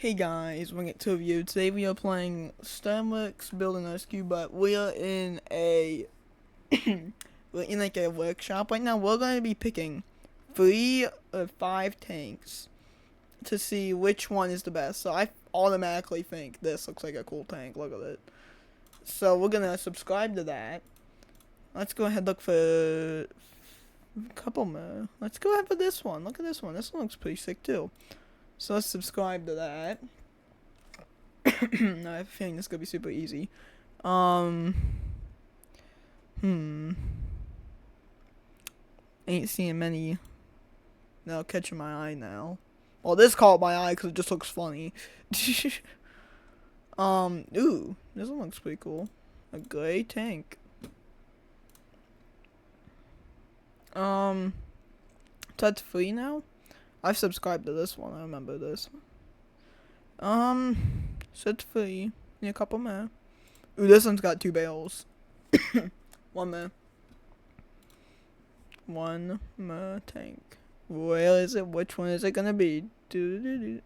Hey guys, we're get to review. Today we are playing Stoneworks Build and Rescue, but we are in a we're in like a workshop right now. We're going to be picking 3 or 5 tanks to see which one is the best. So I automatically think this looks like a cool tank. Look at it. So we're gonna subscribe to that. Let's go ahead and look for a couple more. Let's go ahead for this one. Look at this one. This one looks pretty sick too. So let's subscribe to that. I have a feeling this is gonna be super easy. Ain't seeing many now catching my eye now. Well, this caught my eye because it just looks funny. Ooh, this one looks pretty cool. A gray tank. So that's free now? I've subscribed to this one, I remember this. So it's free. Need a couple more. Ooh, this one's got 2 barrels. One more. One more tank. Where is it? Which one is it gonna be?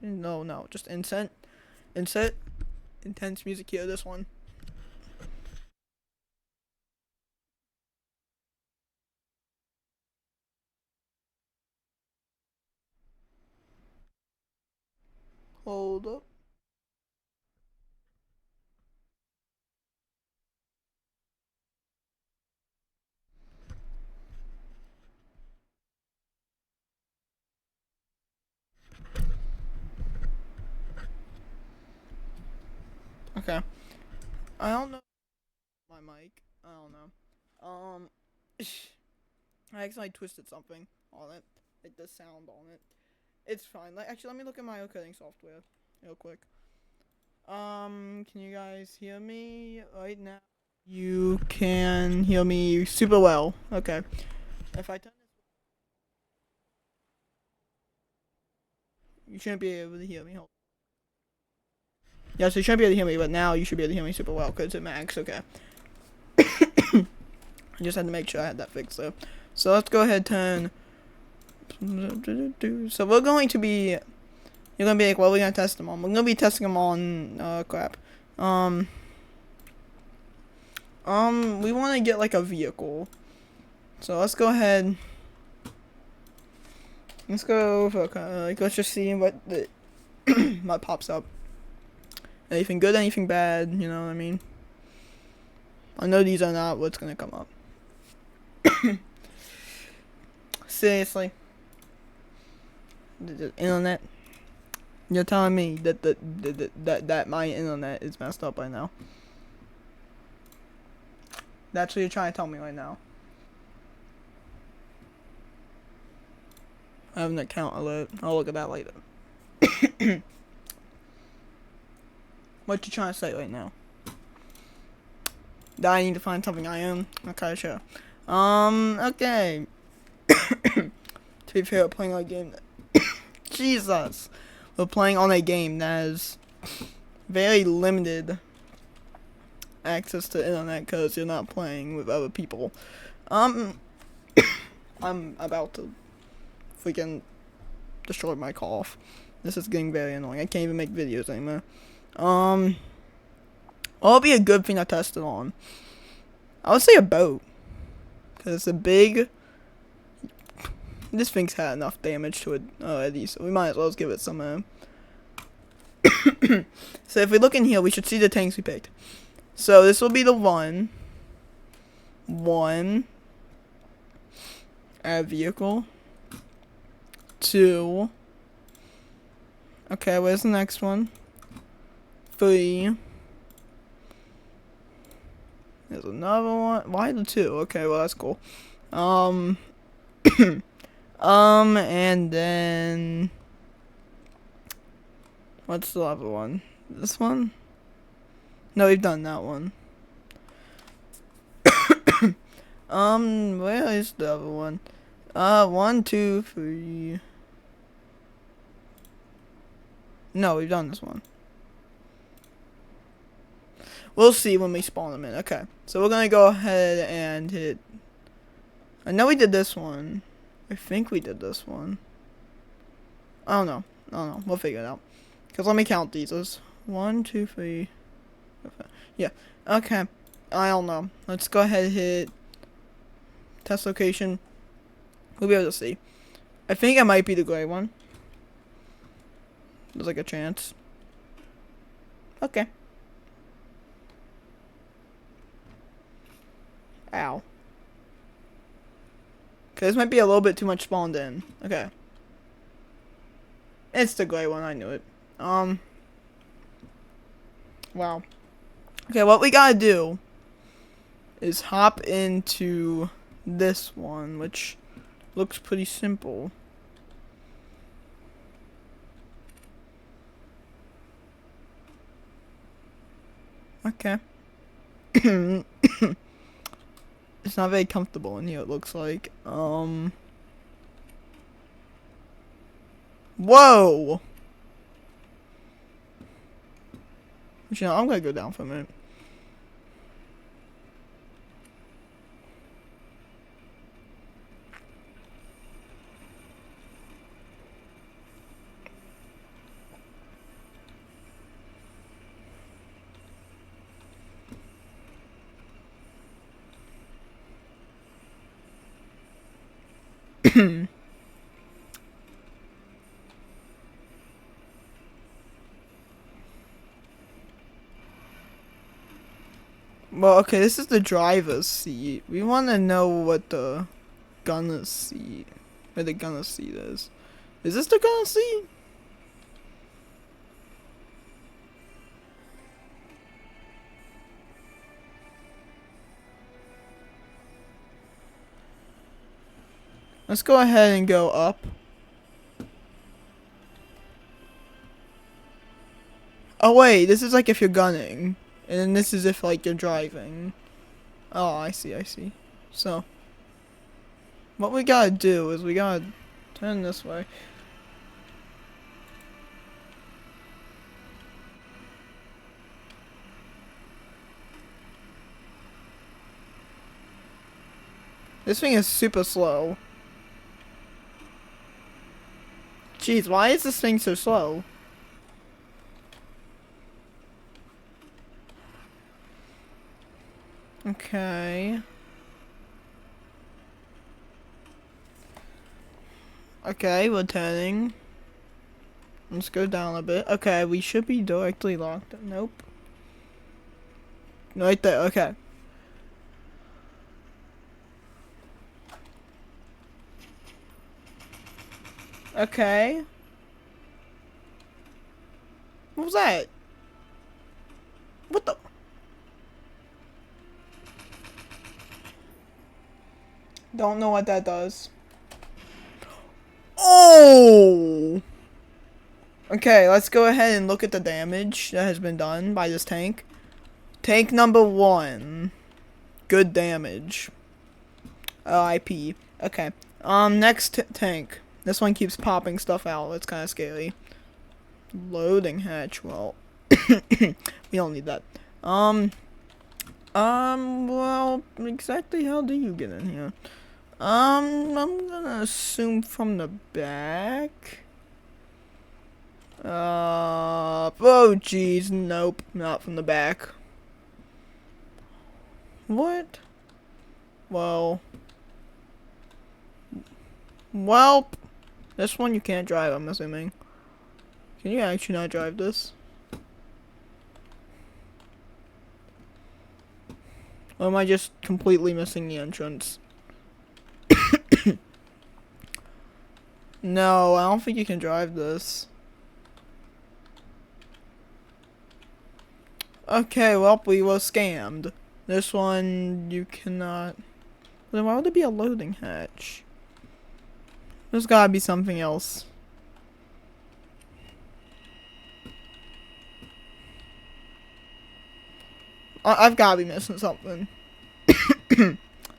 No, just insert intense music here. This one. Hold up. Okay. I don't know my mic. I don't know. I accidentally twisted something on it. Like the sound on it. It's fine. Like, actually, let me look at my coding software real quick. Can you guys hear me right now? You can hear me super well. Okay. If I turn this, you shouldn't be able to hear me. Yeah, so you shouldn't be able to hear me, but now you should be able to hear me super well because it max. Okay. I just had to make sure I had that fixed though. So let's go ahead and turn. So we're going to be. You're gonna be like, what are we gonna test them on? We're gonna be testing them on. Crap. We want to get like a vehicle. So let's go ahead. Let's go for let's just see what what pops up. Anything good, anything bad, you know what I mean? I know these are not what's gonna come up. Seriously. The internet. You're telling me that my internet is messed up right now. That's what you're trying to tell me right now. I have an account alert. I'll look at that later. What you trying to say right now? That I need to find something I own? Okay, sure. Okay. To be fair, we're playing on a game that Jesus. We're playing on a game that has very limited access to internet because you're not playing with other people. I'm about to freaking destroy my cough. This is getting very annoying. I can't even make videos anymore. It'll be a good thing to test it on. I would say a boat. Because it's a big. This thing's had enough damage to it already, so we might as well give it some. So if we look in here, we should see the tanks we picked. So this will be the one. Add vehicle. 2. Okay, where's the next one? 3. There's another one. Why the 2? Okay, well that's cool. And then what's the other one? This one? No, we've done that one. Where is the other one? 1, 2, 3. No, we've done this one. We'll see when we spawn them in. Okay, so we're gonna go ahead and hit. I know we did this one. I think we did this one. I don't know. We'll figure it out. Because let me count these. There's 1, 2, 3. Yeah. Okay. I don't know. Let's go ahead and hit test location. We'll be able to see. I think it might be the gray one. There's like a chance. Okay. Ow. Okay, this might be a little bit too much spawned in. Okay. It's the gray one, I knew it. Wow. Okay, what we gotta do is hop into this one, which looks pretty simple. Okay. It's not very comfortable in here, it looks like. Whoa! You know, I'm gonna go down for a minute. Well, okay, this is the driver's seat. We want to know what the gunner's seat, where the gunner's seat is. Is this the gunner's seat? Let's go ahead and go up. Oh wait, this is like if you're gunning. And then this is if like you're driving. Oh, I see, I see. So, what we gotta do is we gotta turn this way. This thing is super slow. Jeez, why is this thing so slow? Okay. Okay, we're turning. Let's go down a bit. Okay, we should be directly locked. Nope. Right there, okay. Okay. What was that? What the? Don't know what that does. Oh! Okay, let's go ahead and look at the damage that has been done by this tank. Tank number 1. Good damage. IP. Okay. Next tank. This one keeps popping stuff out. That's kind of scary. Loading hatch. Well, we don't need that. Well, exactly how do you get in here? I'm gonna assume from the back. Oh jeez, nope, not from the back. What? Well, this one you can't drive, I'm assuming. Can you actually not drive this? Or am I just completely missing the entrance? No, I don't think you can drive this. Okay, well, we were scammed. This one, you cannot. Then why would there be a loading hatch? There's gotta be something else. I've gotta be missing something.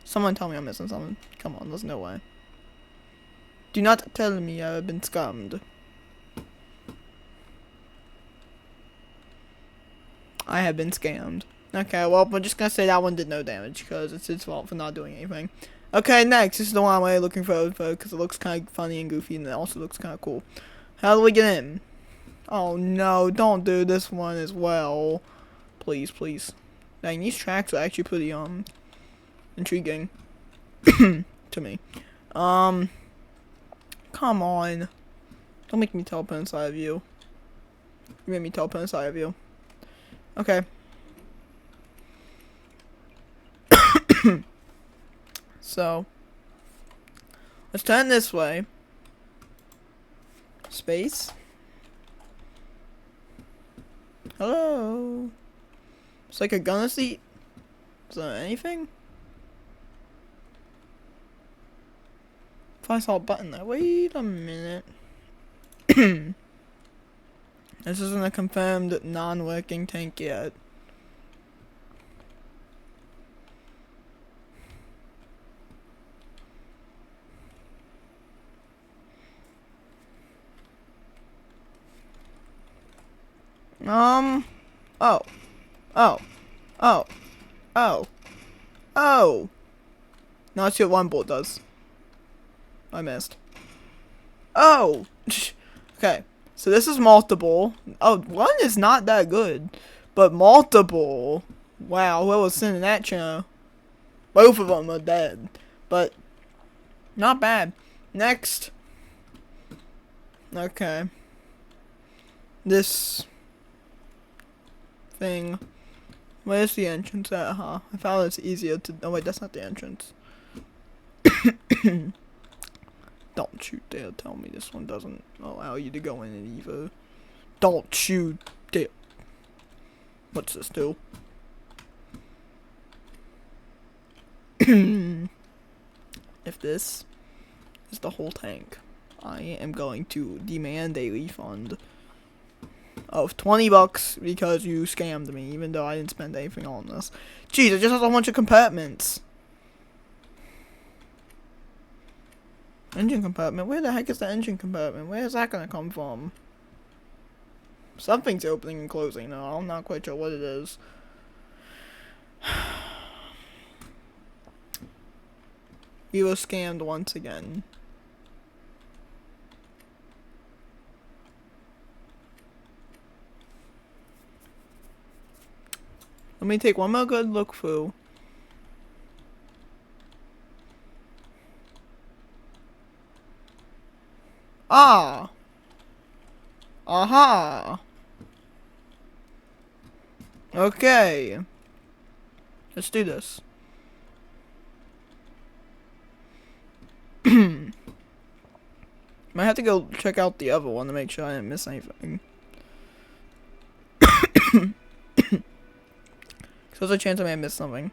Someone tell me I'm missing something. Come on, there's no way. Do not tell me I've been scammed. I have been scammed. Okay, well, we're just gonna say that one did no damage, because it's its fault for not doing anything. Okay, next, this is the one I'm really looking for, because it looks kind of funny and goofy, and it also looks kind of cool. How do we get in? Oh no, don't do this one as well. Please, please. Dang, these tracks are actually pretty, intriguing. To me. Come on. Don't make me teleport inside of you. You made me teleport inside of you. Okay. So. Let's turn this way. Space. Hello. It's like a gunner seat. Is there anything? If I saw a button there. Wait a minute. This isn't a confirmed non-working tank yet. Oh. Oh. Oh. Oh. Oh. Now let's see what one bolt does. I missed. Oh. Okay. So this is multiple. Oh, one is not that good. But multiple. Wow, whoever was sending that channel. Both of them are dead. But not bad. Next. Okay. This thing. Where's the entrance at, huh? I found it's easier to... Oh wait, that's not the entrance. Don't you dare tell me this one doesn't allow you to go in it either. Don't you dare. What's this do? If this is the whole tank, I am going to demand a refund of 20 bucks because you scammed me, even though I didn't spend anything on this. Jeez, it just has a bunch of compartments. Engine compartment? Where the heck is the engine compartment? Where is that gonna come from? Something's opening and closing now. I'm not quite sure what it is. We were scammed once again. Let me take one more good look through. Ah! Aha! Okay. Let's do this. Might have to go check out the other one to make sure I didn't miss anything. So there's a chance I may have missed something.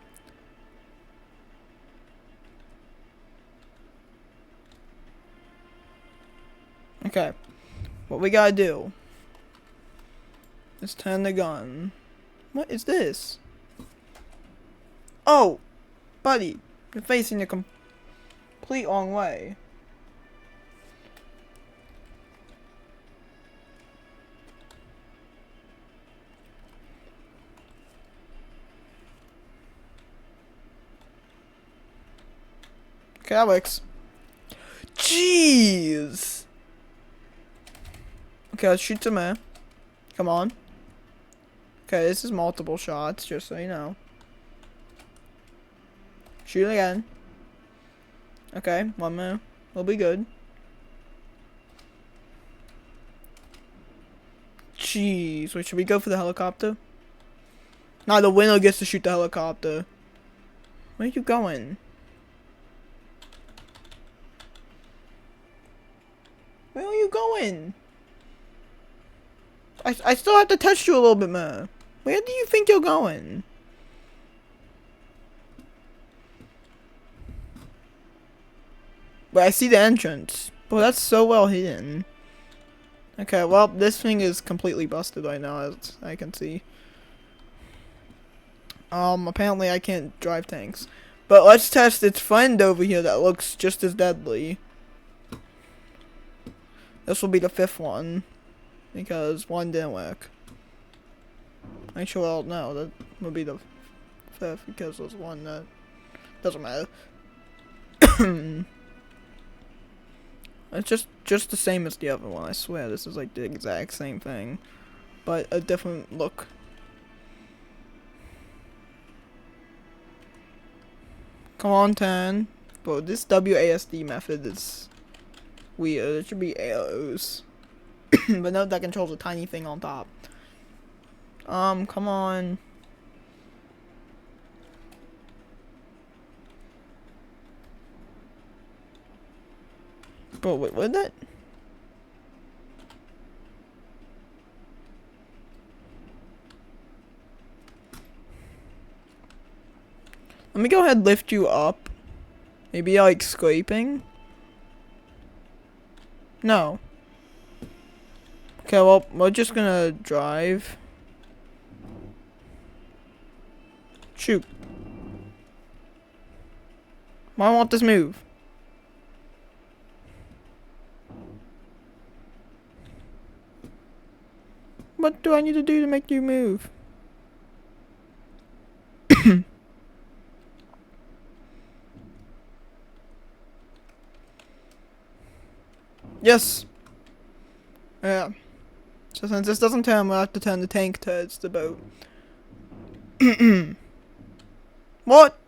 Okay. What we gotta do is turn the gun. What is this? Oh! Buddy, you're facing the complete wrong way. Okay, that works. Jeez! Okay, let's shoot some air. Come on. Okay, this is multiple shots, just so you know. Shoot again. Okay, one more. We'll be good. Jeez, wait, should we go for the helicopter? Nah, the winner gets to shoot the helicopter. Where are you going? Where are you going? I still have to touch you a little bit more. Where do you think you're going? But I see the entrance. But that's so well hidden. Okay, well, this thing is completely busted right now, as I can see. Apparently I can't drive tanks. But let's test its friend over here that looks just as deadly. This will be the 5th one. Because one didn't work. Actually, well, no, that will be the 5th because there's one that doesn't matter. It's just the same as the other one. I swear this is like the exact same thing, but a different look. Come on, 10. Bro, this WASD method is weird. It should be arrows. But no, that controls a tiny thing on top. Come on. Bro, wait, what that? Let me go ahead and lift you up. Maybe like scraping? No. Okay, well, we're just gonna drive. Shoot. Why won't this move? What do I need to do to make you move? Yes. Yeah. So since this doesn't turn, we'll have to turn the tank towards the boat. What?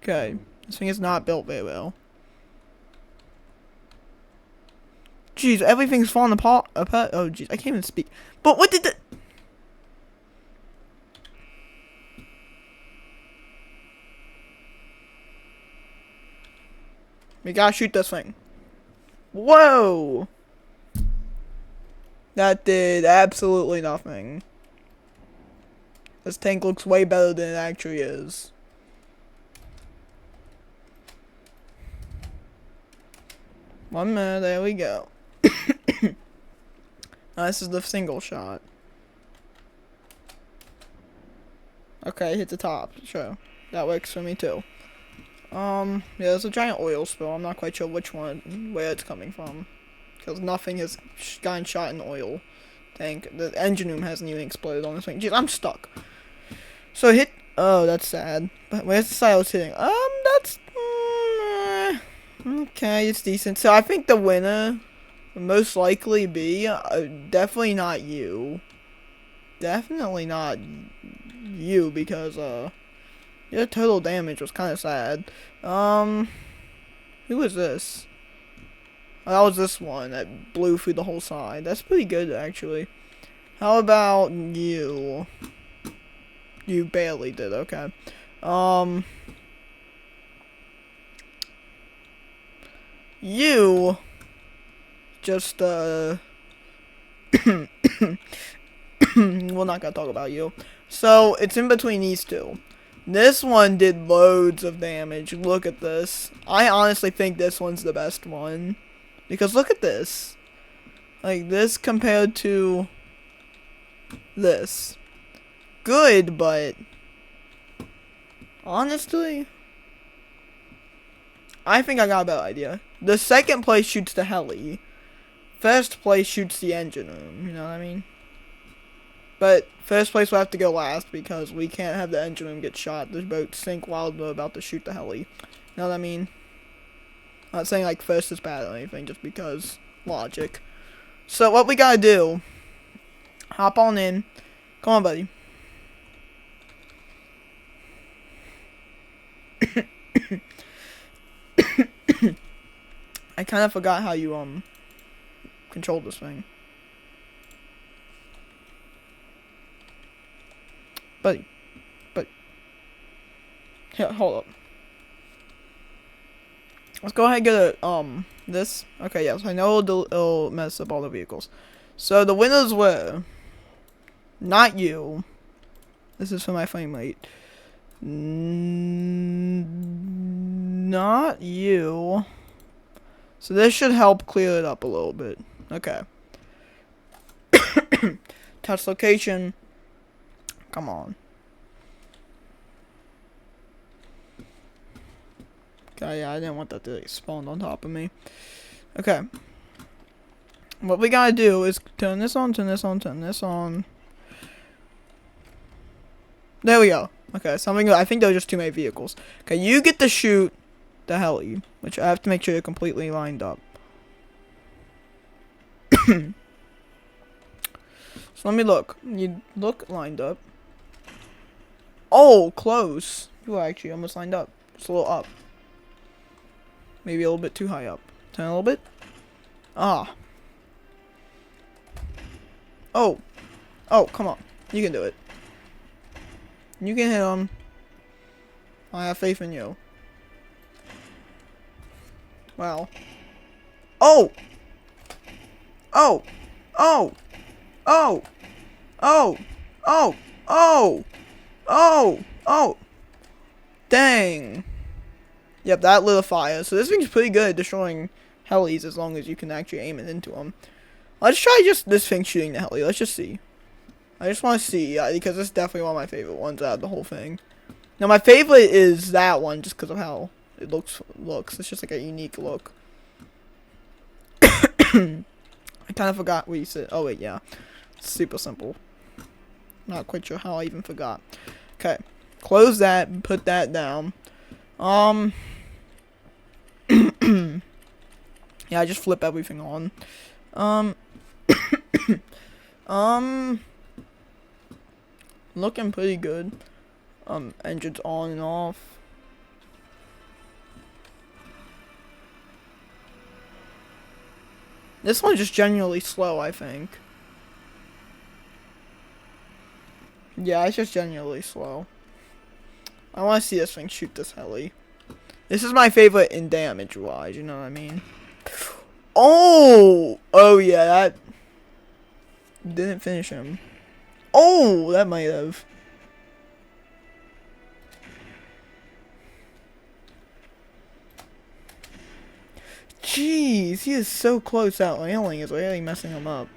Okay. This thing is not built very well. Jeez, everything's falling apart. Oh, jeez, I can't even speak. But what did the... We gotta shoot this thing. Whoa! That did absolutely nothing. This tank looks way better than it actually is. One minute, there we go. Now this is the single shot. Okay, hit the top, sure. That works for me too. Yeah, there's a giant oil spill. I'm not quite sure which one, where it's coming from. Because nothing has gotten shot in the oil tank. The engine room hasn't even exploded on this thing. Jeez, I'm stuck. So hit, oh, that's sad. But where's the side I was hitting? That's, okay, it's decent. So I think the winner would most likely be, definitely not you. Definitely not you, because, your total damage was kind of sad. Who was this? Oh, that was this one that blew through the whole side. That's pretty good, actually. How about you? You barely did, okay. You just, we're not gonna talk about you. So, it's in between these two. This one did loads of damage. Look at this. I honestly think this one's the best one. Because look at this. Like, this compared to this. Good, but honestly, I think I got a better idea. The second place shoots the heli. First place shoots the engine room. You know what I mean? But first place will have to go last because we can't have the engine room get shot. The boat sink while we're about to shoot the heli. You know what I mean? I'm not saying like first is bad or anything, just because logic. So what we gotta do? Hop on in. Come on, buddy. I kind of forgot how you control this thing. Buddy. Here, hold up. Let's go ahead and get a, this. Okay, yes, I know it'll mess up all the vehicles. So, the winners were not you. This is for my frame rate. Not you. So, this should help clear it up a little bit. Okay. Touch location. Come on. Okay, yeah, I didn't want that to spawn on top of me. Okay. What we gotta do is turn this on, turn this on, turn this on. There we go. Okay, something. I think there were just too many vehicles. Okay, you get to shoot the heli, which I have to make sure they're completely lined up. So let me look. You look lined up. Oh, close. You are actually almost lined up. Just a little up. Maybe a little bit too high up. Turn a little bit. Ah. Oh. Oh, come on. You can do it. You can hit him. I have faith in you. Wow. Oh! Oh! Oh! Oh! Oh! Oh! Oh! Oh! Oh! Dang! Yep, that lit a fire. So this thing's pretty good at destroying helis as long as you can actually aim it into them. Let's try just this thing shooting the heli. Let's just see. I just want to see, because it's definitely one of my favorite ones out of the whole thing. Now, my favorite is that one just because of how it looks. It's just like a unique look. I kind of forgot what you said. Oh, wait, yeah. It's super simple. Not quite sure how I even forgot. Okay. Close that and put that down. Yeah, I just flip everything on. Looking pretty good. Engines on and off. This one's just genuinely slow, I think. Yeah, it's just genuinely slow. I want to see this thing shoot this heli. This is my favorite in damage-wise, you know what I mean? Oh! Oh, yeah, that didn't finish him. Oh, that might have. Jeez, he is so close. That landing is really messing him up.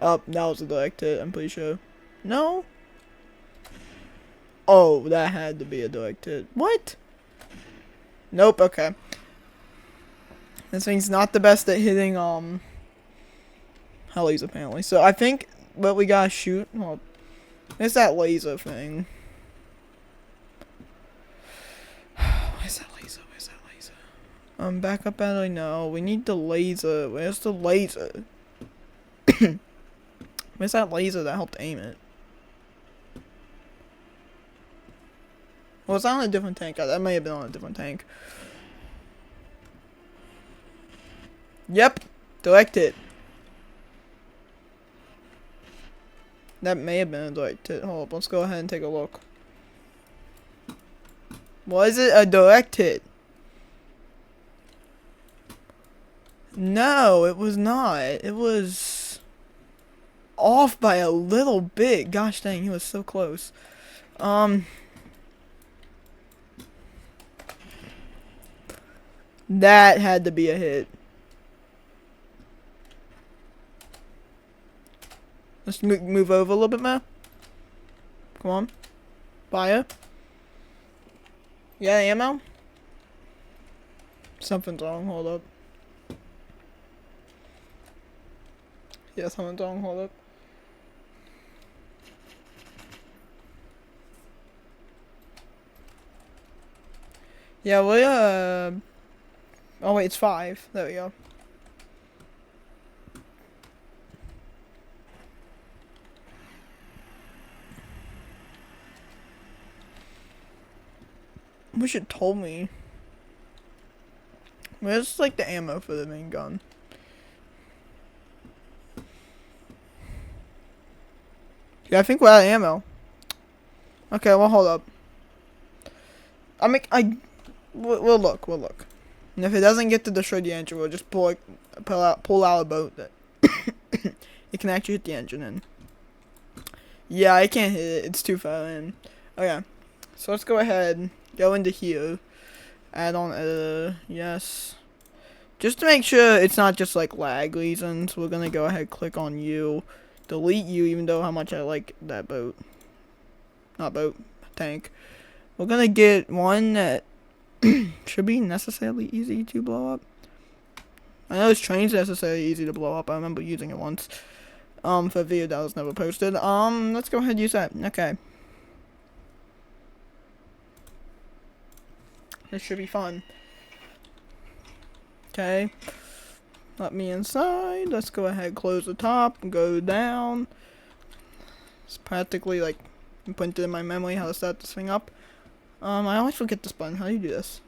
That was a direct hit, I'm pretty sure. No? Oh, that had to be a direct hit. What? Nope, okay. This thing's not the best at hitting, helis, apparently. So, I think what we gotta shoot, well, it's that laser thing. Where's that laser? Back up at I know. We need the laser. Where's the laser? Where's that laser that helped aim it? Well, it's on a different tank. That may have been on a different tank. Yep. Direct hit. That may have been a direct hit. Hold up. Let's go ahead and take a look. Was it a direct hit? No, it was not. It was off by a little bit. Gosh dang, he was so close. That had to be a hit. Let's move over a little bit more. Come on. Fire. Yeah, ammo? Something's wrong. Hold up. Yeah, something's wrong. Hold up. Yeah, we, oh, wait, it's 5. There we go. Wish it told me. Where's, like, the ammo for the main gun? Yeah, I think we're out of ammo. Okay, well, hold up. We'll look. And if it doesn't get to destroy the engine, we'll just pull out a boat that it can actually hit the engine in. Yeah, I can't hit it. It's too far in. Okay, so let's go ahead, go into here, add on editor, yes. Just to make sure it's not just like lag reasons, we're gonna go ahead, click on you, delete you, even though how much I like that boat. Not boat, tank. We're gonna get one that should be necessarily easy to blow up. I know this train's necessarily easy to blow up. I remember using it once. For a video that was never posted. Let's go ahead and use that. Okay. This should be fun. Okay. Let me inside. Let's go ahead, close the top, and go down. It's practically like put it in my memory how to start this thing up. I always forget this button. How do you do this?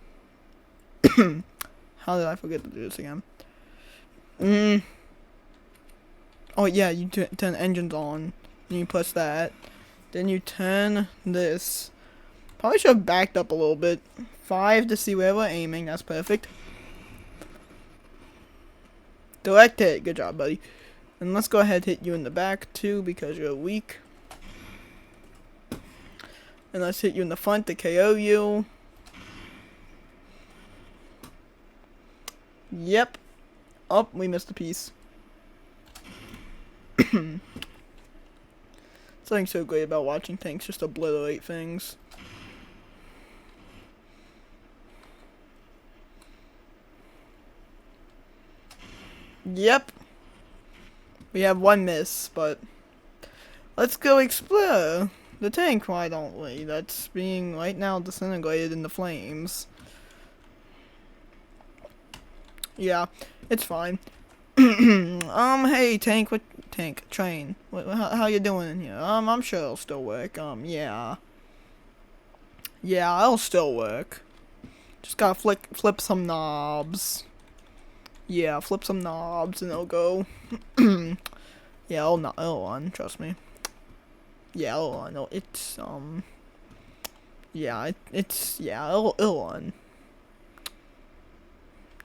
How did I forget to do this again? Oh yeah, you turn engines on. And you push that. Then you turn this. Probably should have backed up a little bit. 5 to see where we're aiming. That's perfect. Direct hit. Good job, buddy. And let's go ahead and hit you in the back too because you're weak. And let's hit you in the front to KO you. Yep. Oh, we missed a piece. Something so great about watching tanks just obliterate things. Yep. We have one miss, but let's go explore the tank, why don't we? That's being right now disintegrated in the flames. Yeah, it's fine. Hey, train. How you doing in here? I'm sure it'll still work. Yeah. Yeah, it'll still work. Just gotta flip some knobs. Yeah, flip some knobs and it'll go. Yeah, it'll run, trust me. Yeah, it'll run. It's, yeah, it'll run.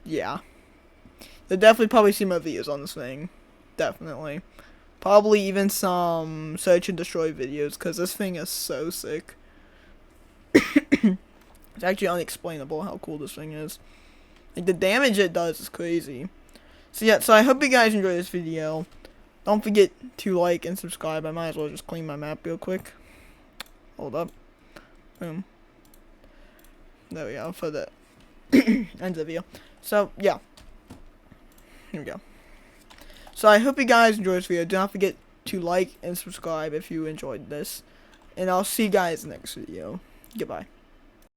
Yeah. You'll definitely probably see my videos on this thing. Definitely. Probably even some search and destroy videos, because this thing is so sick. It's actually unexplainable how cool this thing is. Like, the damage it does is crazy. So yeah, so I hope you guys enjoyed this video. Don't forget to like and subscribe. I might as well just clean my map real quick. Hold up. Boom. There we go, for the end of the video. So, yeah. Here we go. So I hope you guys enjoyed this video. Do not forget to like and subscribe if you enjoyed this. And I'll see you guys next video. Goodbye.